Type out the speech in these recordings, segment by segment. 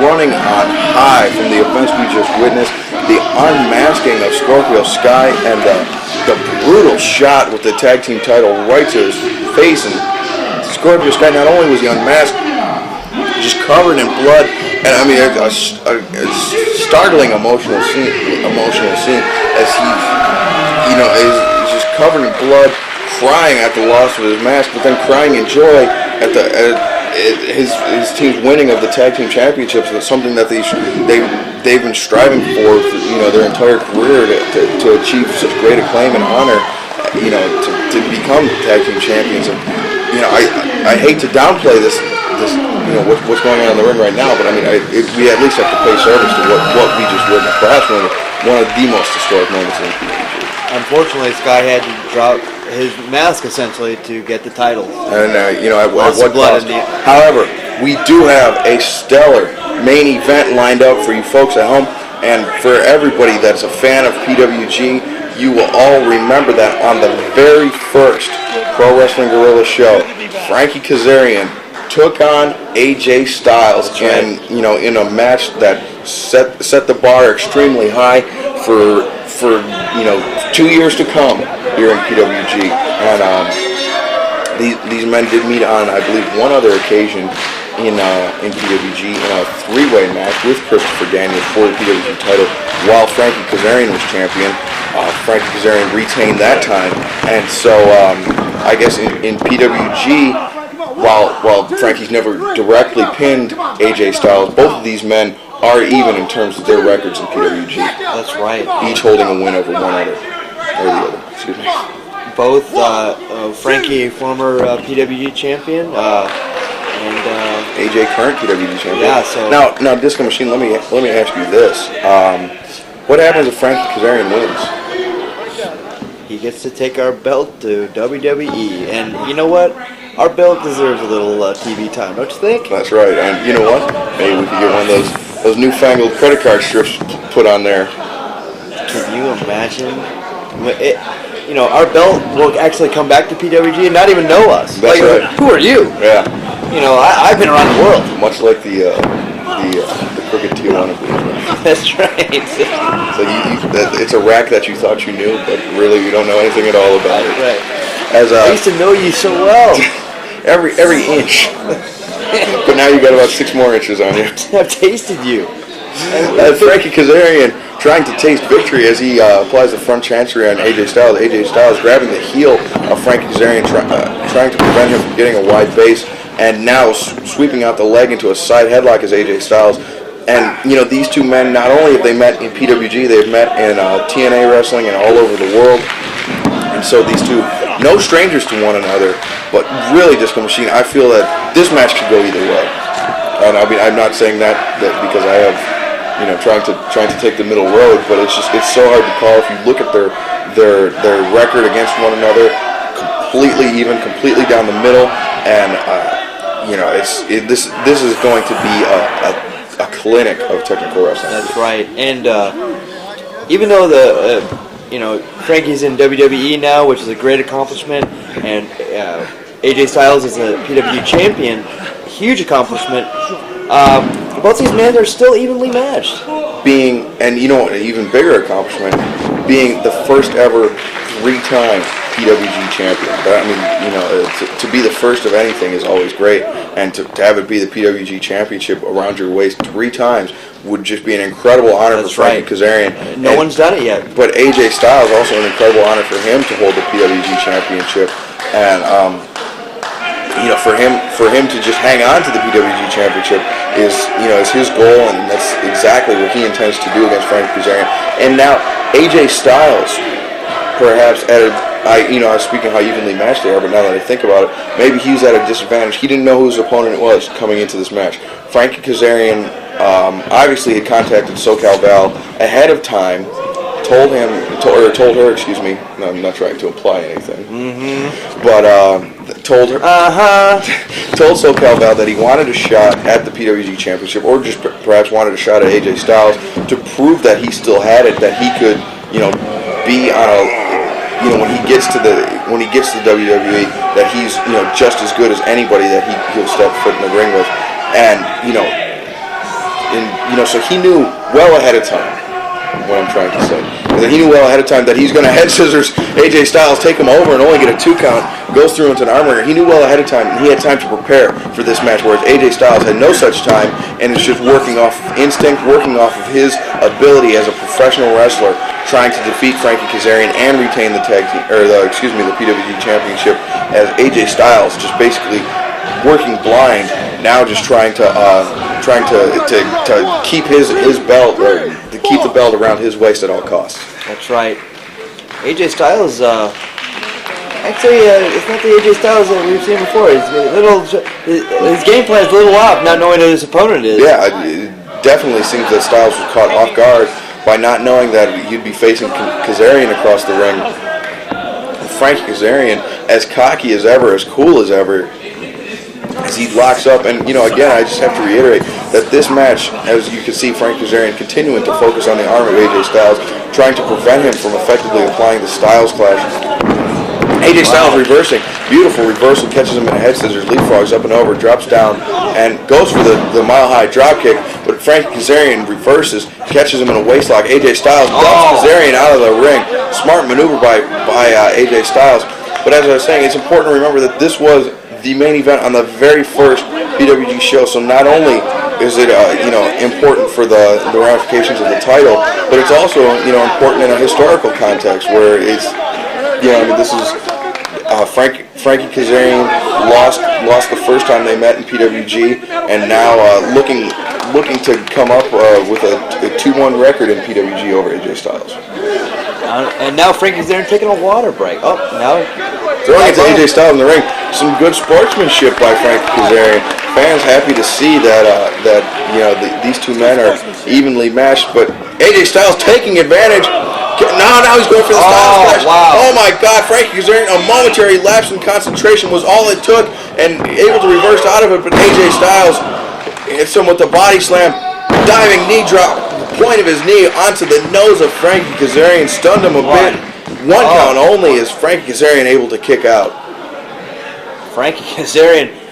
running on high from the events we just witnessed. The unmasking of Scorpio Sky and the brutal shot with the tag team title right to his face. And Scorpio Sky, not only was he unmasked, just covered in blood. And I mean, a startling emotional scene as he, is just covered in blood, crying at the loss of his mask, but then crying in joy at his team's winning of the tag team championships. It's something that they've been striving for their entire career to achieve such great acclaim and honor, to become tag team champions. And I hate to downplay this what's going on in the ring right now, but I mean we at least have to pay service to what we just witnessed. Perhaps one of the most historic moments in PWG. Unfortunately, Sky had to drop his mask essentially to get the title. And at what cost? However, we do have a stellar main event lined up for you folks at home, and for everybody that's a fan of PWG. You will all remember that on the very first Pro Wrestling Guerrilla show, Frankie Kazarian took on AJ Styles, and in a match that set the bar extremely high for 2 years to come here in PWG. And these men did meet on, I believe, one other occasion in PWG in a three-way match with Christopher Daniels for the PWG title while Frankie Kazarian was champion. Frankie Kazarian retained that time, and so I guess in PWG, while Frankie's never directly pinned AJ Styles, both of these men are even in terms of their records in PWG. That's right. Each holding a win over one other, or the other. Excuse me. Both Frankie, former PWG champion, and AJ, current PWG champion. Yeah. So now, Disco Machine. Let me ask you this: what happens if Frankie Kazarian wins? He gets to take our belt to WWE, and you know what? Our belt deserves a little TV time, don't you think? That's right, and you know what? Maybe we could get one of those newfangled credit card strips put on there. Can you imagine? Our belt will actually come back to PWG and not even know us. That's right. Who are you? Yeah. I've been around the world. Much like the crooked Tijuana Blues. That's right. So it's a rack that you thought you knew, but really you don't know anything at all about it. Right. I used to know you so well. every inch. But now you got about 6 more inches on you. I've tasted you. Frankie Kazarian trying to taste victory as he applies the front chancery on AJ Styles. AJ Styles grabbing the heel of Frankie Kazarian, trying to prevent him from getting a wide base, and now sweeping out the leg into a side headlock as AJ Styles. And these two men, not only have they met in PWG, they've met in TNA wrestling and all over the world. And so these two, no strangers to one another, but really, Disco Machine, I feel that this match could go either way. And I mean, I'm not saying that because I have, trying to take the middle road, but it's so hard to call. If you look at their record against one another, completely even, completely down the middle, and this is going to be a clinic of technical wrestling. That's right, and even though Frankie's in WWE now, which is a great accomplishment, and AJ Styles is a PWG champion, huge accomplishment. Both these men are still evenly matched. An even bigger accomplishment, being the first ever 3-time PWG champion. But, I mean, to be the first of anything is always great, and to have it be the PWG championship around your waist 3 times would just be an incredible honor for Frankie Kazarian. No one's done it yet. But AJ Styles, also an incredible honor for him to hold the PWG championship, and for him to just hang on to the PWG championship is his goal, and that's exactly what he intends to do against Frankie Kazarian. And now AJ Styles, perhaps I was speaking how evenly matched they are, but now that I think about it, maybe he's at a disadvantage. He didn't know who his opponent was coming into this match. Frankie Kazarian obviously had contacted SoCal Val ahead of time, told her, no, I'm not trying to imply anything, but told her, told SoCal Val that he wanted a shot at the PWG Championship, or just perhaps wanted a shot at AJ Styles to prove that he still had it, that he could, be on a, when he gets to WWE, that he's, just as good as anybody that he'll step foot in the ring with, and so he knew well ahead of time. What I'm trying to say is that he knew well ahead of time that he's going to head scissors AJ Styles, take him over, and only get a 2 count. Goes through into an arm wringer. He knew well ahead of time, and he had time to prepare for this match, whereas AJ Styles had no such time, and is just working off instinct, working off of his ability as a professional wrestler, trying to defeat Frankie Kazarian and retain the the PWG Championship, as AJ Styles just basically working blind, now just trying to keep his belt, or to keep the belt around his waist at all costs. That's right. AJ Styles, actually, it's not the AJ Styles that we've seen before. His game plan is a little off, not knowing who his opponent is. Yeah, it definitely seems that Styles was caught off guard by not knowing that he'd be facing Kazarian across the ring. Frankie Kazarian, as cocky as ever, as cool as ever, as he locks up. And, again, I just have to reiterate that this match, as you can see Frank Kazarian continuing to focus on the arm of AJ Styles, trying to prevent him from effectively applying the Styles Clash. AJ Styles reversing, beautiful reversal, catches him in a head scissors, leapfrogs up and over, drops down, and goes for the mile-high drop kick, but Frank Kazarian reverses, catches him in a waistlock. AJ Styles dumps Kazarian out of the ring. Smart maneuver by AJ Styles. But as I was saying, it's important to remember that this was the main event on the very first PWG show, so not only is it important for the ramifications of the title, but it's also important in a historical context where it's this is Frankie Kazarian lost the first time they met in PWG, and now looking to come up with a 2-1 record in PWG over AJ Styles. And now Frankie Kazarian taking a water break. Oh, now throwing it to AJ Styles in the ring. Some good sportsmanship by Frankie Kazarian. Fans happy to see that these two men are evenly matched, but AJ Styles taking advantage. Now he's going for the Styles Clash. Wow. Oh my God, Frankie Kazarian, a momentary lapse in concentration was all it took, and able to reverse out of it, but AJ Styles hits him with the body slam, diving knee drop, point of his knee onto the nose of Frankie Kazarian, stunned him a bit. One count only is Frankie Kazarian able to kick out. Frankie Kazarian,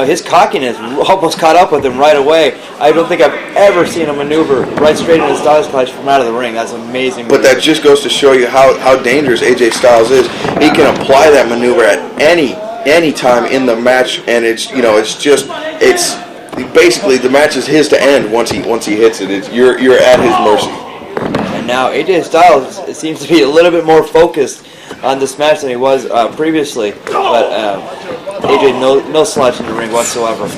his cockiness almost caught up with him right away. I don't think I've ever seen a maneuver right straight into Styles Clash from out of the ring. That's amazing. But that just goes to show you how dangerous AJ Styles is. He can apply that maneuver at any time in the match, and it's basically the match is his to end once he hits it. You're at his mercy. And now AJ Styles seems to be a little bit more focused on this match than he was previously, but AJ no slouch in the ring whatsoever.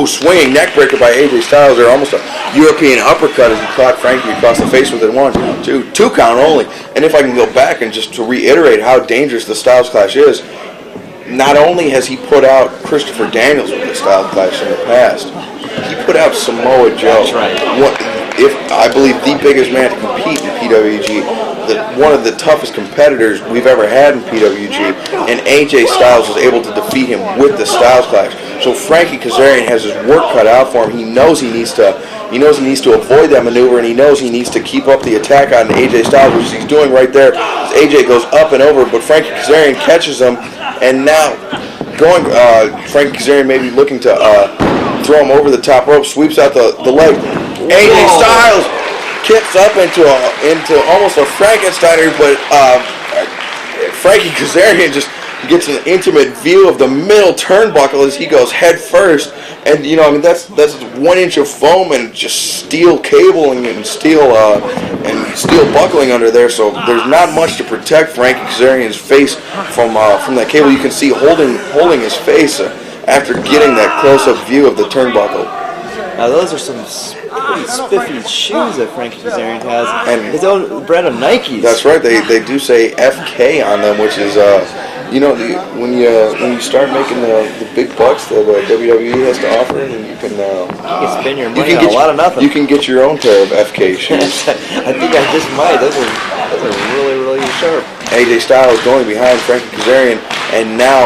Swinging neck breaker by AJ Styles, or almost a European uppercut as he caught Frankie across the face with it. 1, 2, 2 count only. And if I can go back and just to reiterate how dangerous the Styles Clash is, not only has he put out Christopher Daniels with the Styles Clash in the past, he put out Samoa Joe. That's right. I believe the biggest man to compete in PWG, one of the toughest competitors we've ever had in PWG, and AJ Styles was able to defeat him with the Styles Clash. So Frankie Kazarian has his work cut out for him. He knows he needs to avoid that maneuver, and he knows he needs to keep up the attack on AJ Styles, which he's doing right there. As AJ goes up and over, but Frankie Kazarian catches him, and now Frankie Kazarian may be looking to throw him over the top rope, sweeps out the leg. AJ Styles kicks up into almost a Frankensteiner, but Frankie Kazarian just gets an intimate view of the middle turnbuckle as he goes head first, and that's 1 inch of foam and just steel cabling and steel buckling under there. So there's not much to protect Frankie Kazarian's face from that cable. You can see holding his face after getting that close-up view of the turnbuckle. Now those are some pretty spiffy shoes that Frankie Kazarian has, and his own brand of Nikes. That's right. They do say FK on them, which is when you start making the big bucks that WWE has to offer, and you can spend your money on a lot of nothing. You can get your own pair of FK shoes. I think I just might. Those are really, really sharp. AJ Styles going behind Frankie Kazarian, and now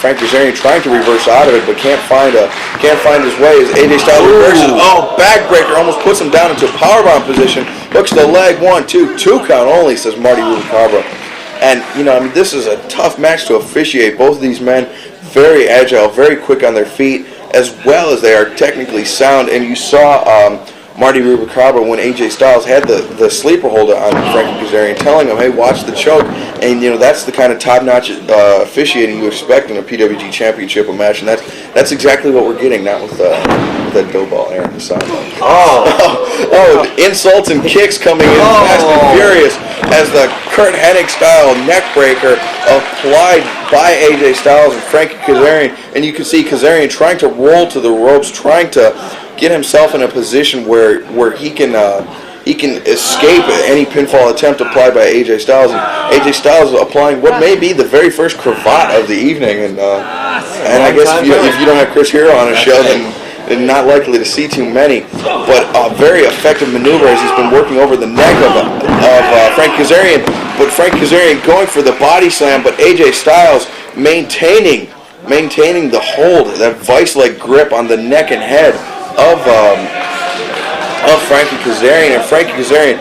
Frankie Kazarian trying to reverse out of it, but can't find his way as AJ Styles reverses. Backbreaker almost puts him down into a powerbomb position. Hooks the leg. 1, 2, 2 count only, says Marty Rubalcaba. And this is a tough match to officiate. Both of these men very agile, very quick on their feet. as well as they are technically sound. And you saw Marty Rubalcaba when AJ Styles had the sleeper hold on Frankie Kazarian, telling him, "Hey, watch the choke." And that's the kind of top-notch officiating you expect in a PWG Championship match, and that's exactly what we're getting. Not with that dough ball there on the sideline. Oh, insults and kicks coming in fast and furious as the Kurt Hennig-style neckbreaker applied by AJ Styles and Frankie Kazarian, and you can see Kazarian trying to roll to the ropes, trying to get himself in a position where he can escape any pinfall attempt applied by AJ Styles. And AJ Styles applying what may be the very first cravat of the evening, and I guess if you don't have Chris Hero on a show, then not likely to see too many. But a very effective maneuver as he's been working over the neck of Frank Kazarian. But Frank Kazarian going for the body slam, but AJ Styles maintaining the hold, that vice-like grip on the neck and head of Frankie Kazarian. And Frankie Kazarian,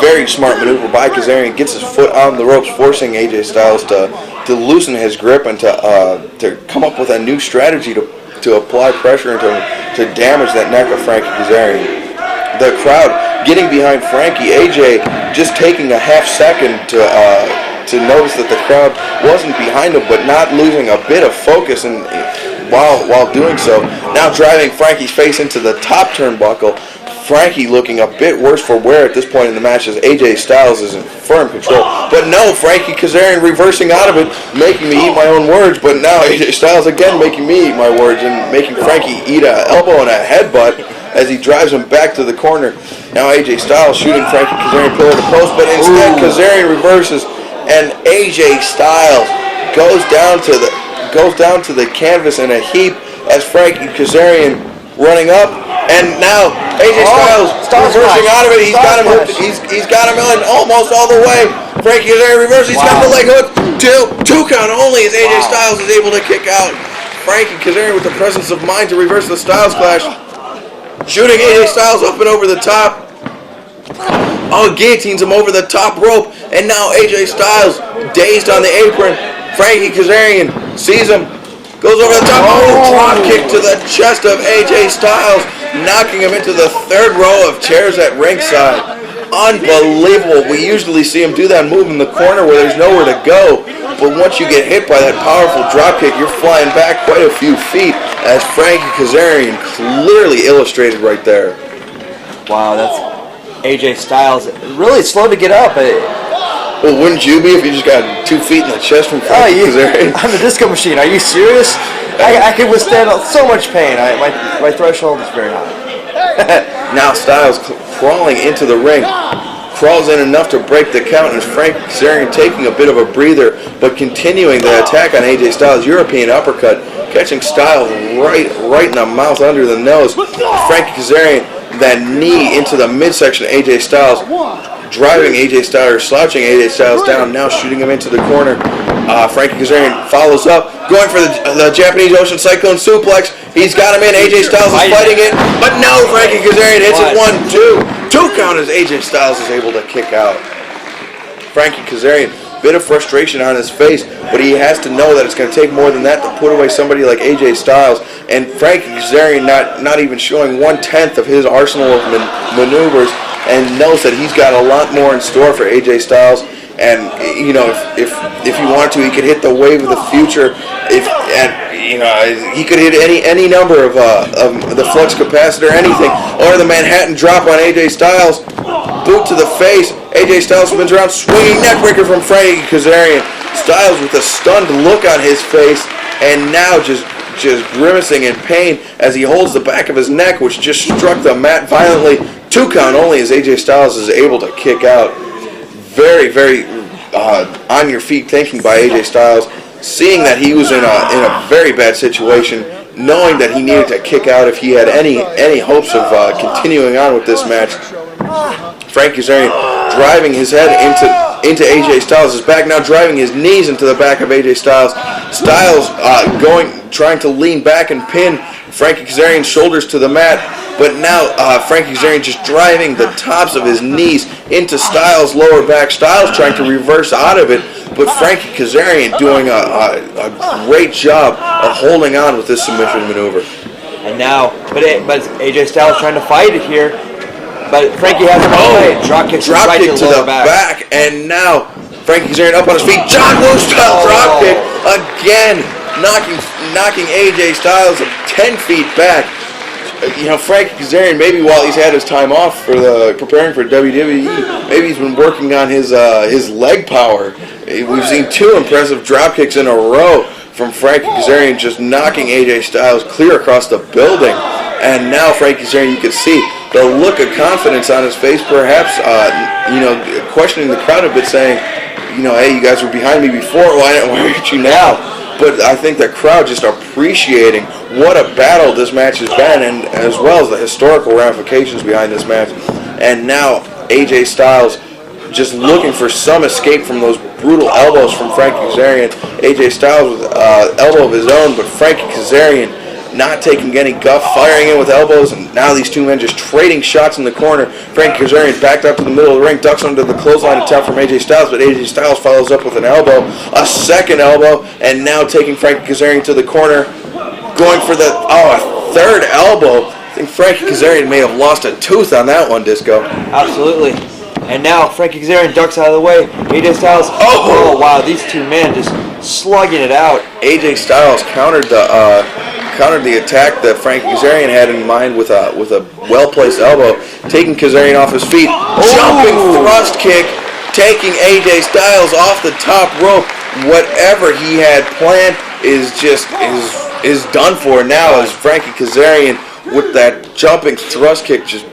very smart maneuver by Kazarian, gets his foot on the ropes, forcing AJ Styles to loosen his grip and to come up with a new strategy to apply pressure and to damage that neck of Frankie Kazarian. The crowd getting behind Frankie. AJ just taking a half second to notice that the crowd wasn't behind him, but not losing a bit of focus and while doing so. Now driving Frankie's face into the top turnbuckle. Frankie looking a bit worse for wear at this point in the match as AJ Styles is in firm control. But no, Frankie Kazarian reversing out of it, making me eat my own words. But now AJ Styles again making me eat my words and making Frankie eat an elbow and a headbutt as he drives him back to the corner. Now AJ Styles shooting Frankie Kazarian pillar to post, but instead Kazarian reverses and AJ Styles goes down to the canvas in a heap as Frankie Kazarian running up, and now AJ Styles reversing out of it. He's got him hooked. He's got him in almost all the way. Frankie Kazarian reverses. He's got the leg hook. Two count only as AJ Styles is able to kick out. Frankie Kazarian with the presence of mind to reverse the Styles Clash, shooting AJ Styles up and over the top. Guillotines him over the top rope, and now AJ Styles dazed on the apron. Frankie Kazarian sees him, goes over the top. Drop kick to the chest of AJ Styles, knocking him into the third row of chairs at ringside. Unbelievable. We usually see him do that move in the corner where there's nowhere to go, but once you get hit by that powerful drop kick, you're flying back quite a few feet, as Frankie Kazarian clearly illustrated right there. Wow, that's AJ Styles. Really slow to get up. Well, wouldn't you be if you just got 2 feet in the chest from Frankie Kazarian? I'm a disco machine. Are you serious? I can withstand so much pain. My threshold is very high. Now Styles crawling into the ring. Crawls in enough to break the count, and Frankie Kazarian taking a bit of a breather, but continuing the attack on AJ Styles. European uppercut, catching Styles right in the mouth under the nose. Frankie Kazarian, that knee into the midsection of AJ Styles, driving AJ Styles, slouching AJ Styles down, now shooting him into the corner. Frankie Kazarian follows up, going for the Japanese Ocean Cyclone Suplex. He's got him in. AJ Styles is fighting it, but no, Frankie Kazarian hits it 1-2. 2 count as AJ Styles is able to kick out. Frankie Kazarian, bit of frustration on his face, but he has to know that it's going to take more than that to put away somebody like AJ Styles. And Frankie Kazarian not even showing 1/10 of his arsenal of maneuvers, and knows that he's got a lot more in store for AJ Styles. And if he wanted to, he could hit the wave of the future. He could hit any number of the flux capacitor, anything, or the Manhattan drop on AJ Styles. Boot to the face. AJ Styles spins around, swinging neckbreaker from Frankie Kazarian. Styles with a stunned look on his face, and now just grimacing in pain as he holds the back of his neck, which just struck the mat violently. 2 count only as AJ Styles is able to kick out. Very, very on your feet thinking by AJ Styles, seeing that he was in a very bad situation, knowing that he needed to kick out if he had any hopes of continuing on with this match. Frankie Kazarian driving his head into AJ Styles' back, now driving his knees into the back of AJ Styles. Styles trying to lean back and pin Frankie Kazarian's shoulders to the mat, but now Frankie Kazarian just driving the tops of his knees into Styles' lower back. Styles trying to reverse out of it, but Frankie Kazarian doing a great job of holding on with this submission maneuver. And now, but AJ Styles trying to fight it here, but Frankie has him away. Drop kick right to the back. And now Frankie Kazarian up on his feet. John Woo style drop kick again, knocking AJ Styles 10 feet back. You know, Frankie Kazarian, maybe while he's had his time off for preparing for WWE, maybe he's been working on his leg power. We've seen 2 impressive drop kicks in a row from Frankie Kazarian, just knocking AJ Styles clear across the building. And now Frankie Kazarian, you can see the look of confidence on his face, perhaps, questioning the crowd a bit, saying, hey, you guys were behind me before, why aren't you now? But I think the crowd just appreciating what a battle this match has been, and as well as the historical ramifications behind this match. And now AJ Styles just looking for some escape from those brutal elbows from Frankie Kazarian. AJ Styles with elbow of his own, but Frankie Kazarian not taking any guff, firing in with elbows, and now these two men just trading shots in the corner. Frankie Kazarian backed up to the middle of the ring, ducks under the clothesline attempt from AJ Styles, but AJ Styles follows up with an elbow, a second elbow, and now taking Frankie Kazarian to the corner, going for the a third elbow. I think Frankie Kazarian may have lost a tooth on that one, Disco. Absolutely. And now Frankie Kazarian ducks out of the way. AJ Styles. Oh wow! These two men just slugging it out. AJ Styles countered the attack that Frankie Kazarian had in mind with a well-placed elbow, taking Kazarian off his feet, jumping thrust kick, taking AJ Styles off the top rope. Whatever he had planned is done for now, as Frankie Kazarian with that jumping thrust kick just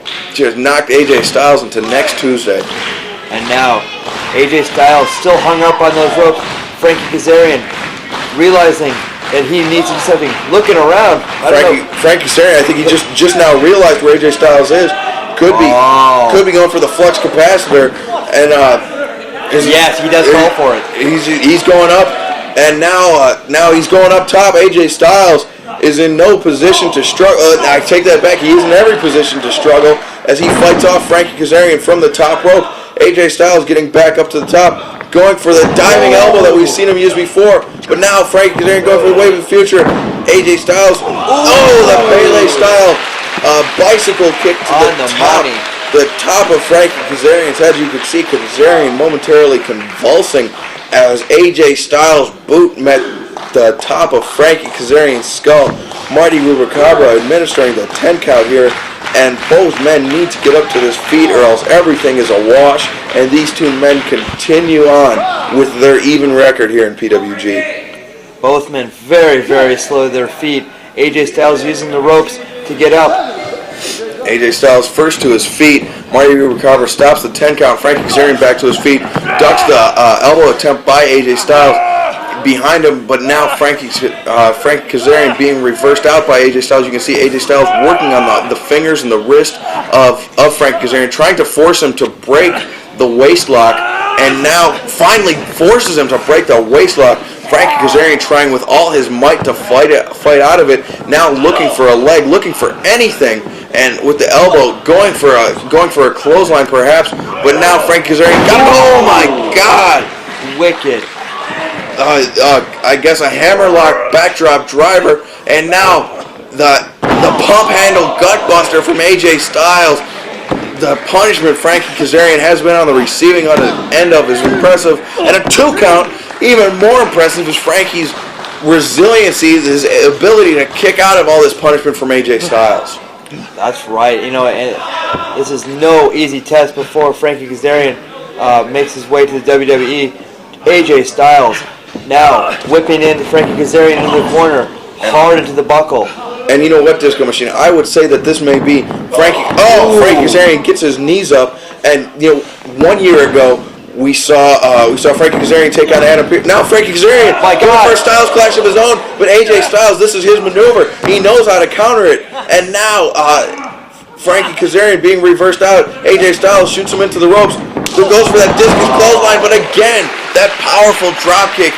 knocked AJ Styles into next Tuesday. And now AJ Styles still hung up on those ropes. Frankie Kazarian realizing that he needs to do something, looking around. Frankie Kazarian, I think he just now realized where AJ Styles is. Could be going for the flux capacitor, and yes, he does call for it. He's going up, and now he's going up top. AJ Styles is in no position to struggle. I take that back. He is in every position to struggle as he fights off Frankie Kazarian from the top rope. AJ Styles getting back up to the top, going for the diving elbow that we've seen him use before. But now Frankie Kazarian going for the wave of the future. AJ Styles, the Pele style bicycle kick to the top of Frankie Kazarian's head. You could see Kazarian momentarily convulsing as AJ Styles' boot met the top of Frankie Kazarian's skull. Marty Rubalcaba administering the 10 count here, and both men need to get up to their feet or else everything is a wash, and these two men continue on with their even record here in PWG. Both men very, very slow to their feet. AJ Styles using the ropes to get up. AJ Styles first to his feet. Marty Rubalcaba stops the 10 count. Frankie Kazarian back to his feet. Ducks the elbow attempt by AJ Styles behind him, but now Frankie Kazarian being reversed out by AJ Styles. You can see AJ Styles working on the fingers and the wrist of Frankie Kazarian, trying to force him to break the waist lock, and now finally forces him to break the waist lock. Frankie Kazarian trying with all his might to fight out of it. Now looking for a leg, looking for anything, and with the elbow going for a clothesline perhaps. But now Frankie Kazarian oh my God! Wicked. I guess a hammerlock backdrop driver, and now the pump handle gutbuster from AJ Styles. The punishment Frankie Kazarian has been on the receiving end of is impressive, and a 2 count. Even more impressive is Frankie's resiliency, his ability to kick out of all this punishment from AJ Styles. That's right. And this is no easy test before Frankie Kazarian makes his way to the WWE. AJ Styles now whipping in Frankie Kazarian into the corner, hard into the buckle. And you know what, Disco Machine? I would say that this may be Frankie. Frankie Kazarian gets his knees up, and 1 year ago we saw Frankie Kazarian take on Adam Pearce. Now Frankie Kazarian going for a Styles clash of his own, but AJ Styles, this is his maneuver. He knows how to counter it, and now Frankie Kazarian being reversed out. AJ Styles shoots him into the ropes. Goes for that discus clothesline, but again that powerful drop kick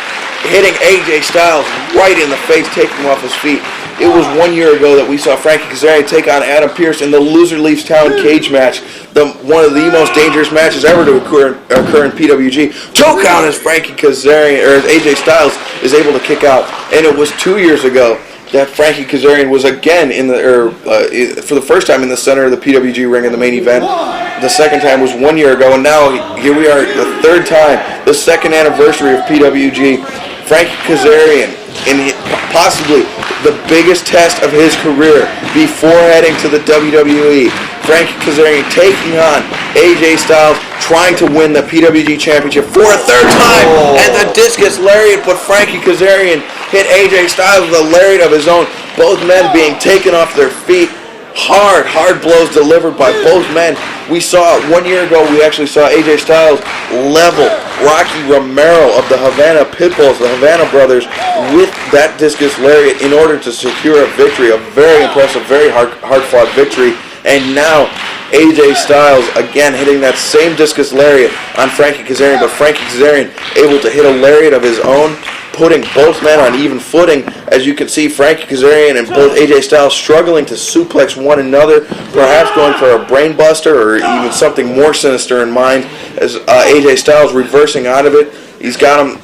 hitting AJ Styles right in the face, taking him off his feet. it was 1 year ago that we saw Frankie Kazarian take on Adam Pearce in the Loser Leaves Town cage match, one of the most dangerous matches ever to occur in PWG. 2 count as Frankie Kazarian, or as AJ Styles is able to kick out. And it was 2 years ago that Frankie Kazarian was again for the first time in the center of the PWG ring in the main event. The second time was 1 year ago, and now here we are, the third time, the second anniversary of PWG. Frankie Kazarian, in possibly the biggest test of his career before heading to the WWE. Frankie Kazarian taking on AJ Styles, trying to win the PWG Championship for a third time, and the discus lariat, but Frankie Kazarian hit AJ Styles with a lariat of his own, both men being taken off their feet. Hard blows delivered by both men. We saw 1 year ago, we actually saw AJ Styles level Rocky Romero of the Havana Pitbulls, the Havana brothers, with that discus lariat in order to secure a victory, a very impressive, very hard-fought victory. And now AJ Styles again hitting that same discus lariat on Frankie Kazarian, but Frankie Kazarian able to hit a lariat of his own, putting both men on even footing. As you can see, Frankie Kazarian and both AJ Styles struggling to suplex one another, perhaps going for a brain buster or even something more sinister in mind, as AJ Styles reversing out of it. He's got him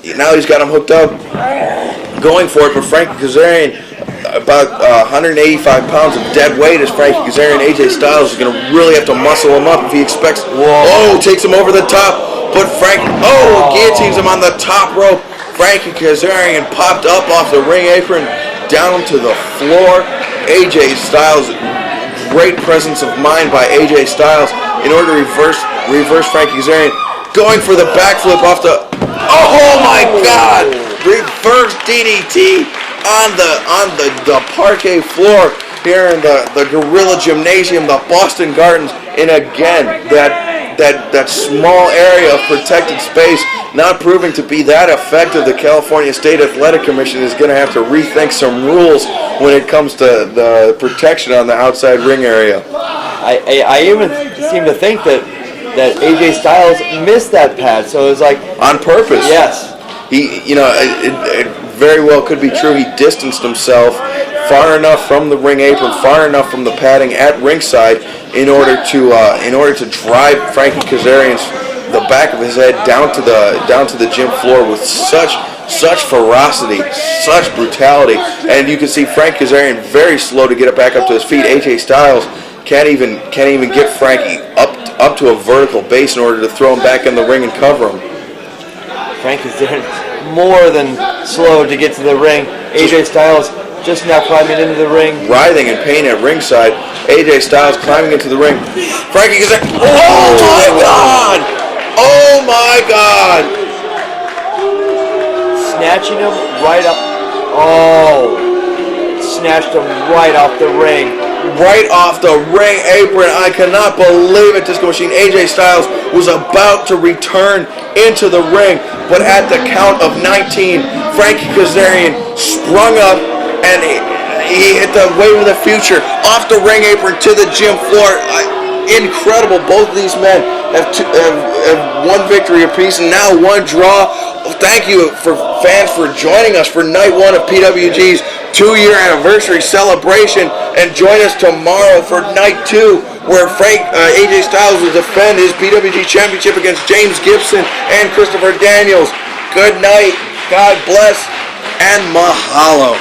hooked up, going for it, but Frankie Kazarian, about 185 pounds of dead weight as Frankie Kazarian. AJ Styles is going to really have to muscle him up if he expects. Whoa, takes him over the top, but guillotines him on the top rope. Frankie Kazarian popped up off the ring apron, down to the floor. AJ Styles, great presence of mind by AJ Styles in order to reverse Frankie Kazarian. Going for the backflip off the, oh my God! Reverse DDT on the parquet floor here in the Gorilla Gymnasium, the Boston Gardens, and again that small area of protected space not proving to be that effective. The California State Athletic Commission is going to have to rethink some rules when it comes to the protection on the outside ring area. I even seem to think that AJ Styles missed that pad, so it was like on purpose. Yes, it very well could be true. He distanced himself far enough from the ring apron, far enough from the padding at ringside, in order to drive Frankie Kazarian's the back of his head down to the gym floor with such ferocity, such brutality, and you can see Frank Kazarian very slow to get it back up to his feet. AJ Styles can't even get Frankie up to a vertical base in order to throw him back in the ring and cover him. Frank Kazarian more than slow to get to the ring. AJ Styles just now climbing into the ring, writhing in pain at ringside. AJ Styles climbing into the ring. Frankie Kazarian, oh my God! Oh my God! Snatching him right up. Oh! Snatched him right off the ring. Right off the ring apron. I cannot believe it. Disco Machine. AJ Styles was about to return into the ring, but at the count of 19, Frankie Kazarian sprung up and he hit the Wave of the Future off the ring apron to the gym floor. Incredible. Both of these men have one victory apiece and now one draw. Thank you for fans for joining us for night one of PWG's 2-year anniversary celebration, and join us tomorrow for night 2, where AJ Styles will defend his PWG championship against James Gibson and Christopher Daniels. Good night, God bless, and mahalo.